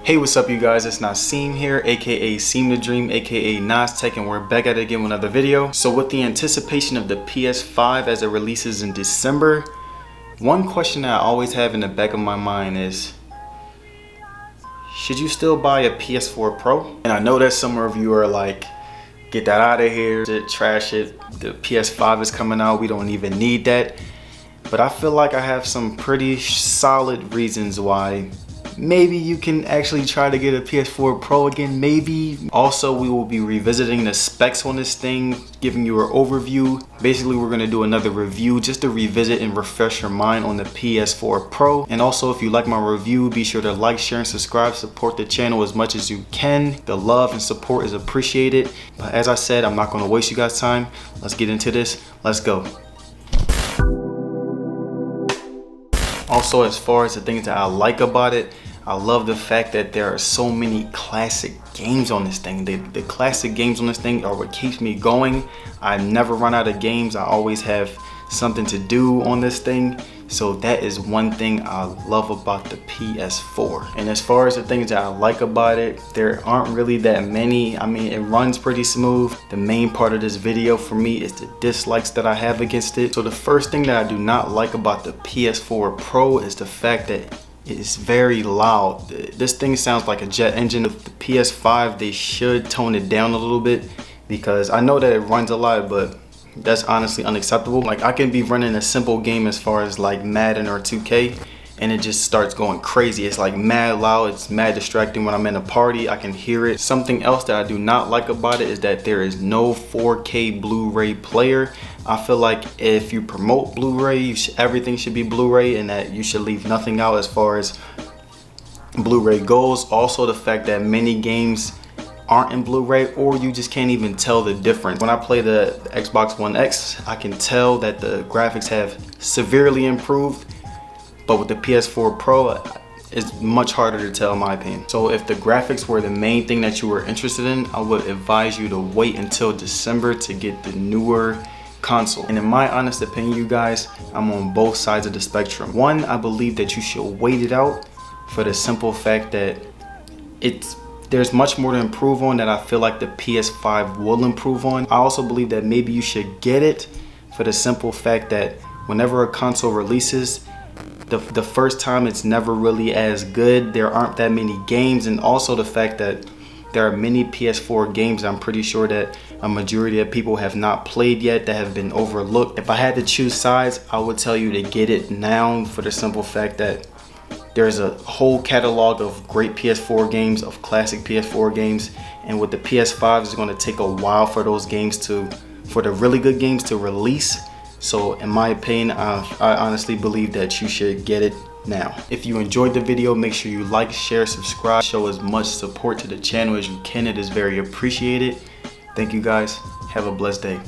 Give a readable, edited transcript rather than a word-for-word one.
Hey, what's up you guys? It's Naseem here, aka Seem to Dream, aka Nas Tech, and we're back at it again with another video. So with the anticipation of the PS5 as it releases in December, one question that I always have in the back of my mind is, should you still buy a PS4 Pro? And I know that some of you are like, get that out of here, trash it, the PS5 is coming out, we don't even need that. But I feel like I have some pretty solid reasons why maybe you can actually try to get a PS4 Pro again, maybe. Also, we will be revisiting the specs on this thing, giving you an overview. Basically, we're gonna do another review just to revisit and refresh your mind on the PS4 Pro. And also, if you like my review, be sure to like, share, and subscribe. Support the channel as much as you can. The love and support is appreciated. But as I said, I'm not gonna waste you guys' time. Let's get into this. Let's go. Also, as far as the things that I like about it, I love the fact that there are so many classic games on this thing. The classic games on this thing are what keeps me going. I never run out of games. I always have something to do on this thing. So that is one thing I love about the PS4. And as far as the things that I like about it, there aren't really that many. I mean, it runs pretty smooth. The main part of this video for me is the dislikes that I have against it. So the first thing that I do not like about the PS4 Pro is the fact that it is very loud. This thing sounds like a jet engine. With the PS5, they should tone it down a little bit, because I know that it runs a lot, but that's honestly unacceptable. Like, I can be running a simple game as far as like Madden or 2K, and it just starts going crazy. It's like mad loud, it's mad distracting. When I'm in a party, I can hear it. Something else that I do not like about it is that there is no 4K Blu-ray player. I feel like if you promote Blu-ray, everything should be Blu-ray, and that you should leave nothing out as far as Blu-ray goes. Also, the fact that many games aren't in Blu-ray, or you just can't even tell the difference. When I play the Xbox One X, I can tell that the graphics have severely improved, but with the PS4 Pro, it's much harder to tell in my opinion. So if the graphics were the main thing that you were interested in, I would advise you to wait until December to get the newer console. And in my honest opinion, you guys, I'm on both sides of the spectrum. One, I believe that you should wait it out for the simple fact that there's much more to improve on that I feel like the PS5 will improve on. I also believe that maybe you should get it for the simple fact that whenever a console releases, the first time it's never really as good. There aren't that many games, and also the fact that there are many PS4 games I'm pretty sure that a majority of people have not played yet, that have been overlooked. If I had to choose sides, I would tell you to get it now for the simple fact that there's a whole catalog of great PS4 games, of classic PS4 games, and with the PS5, it's going to take a while for those games for the really good games to release. So in my opinion, I honestly believe that you should get it now. If you enjoyed the video, make sure you like, share, subscribe, show as much support to the channel as you can. It is very appreciated. Thank you guys. Have a blessed day.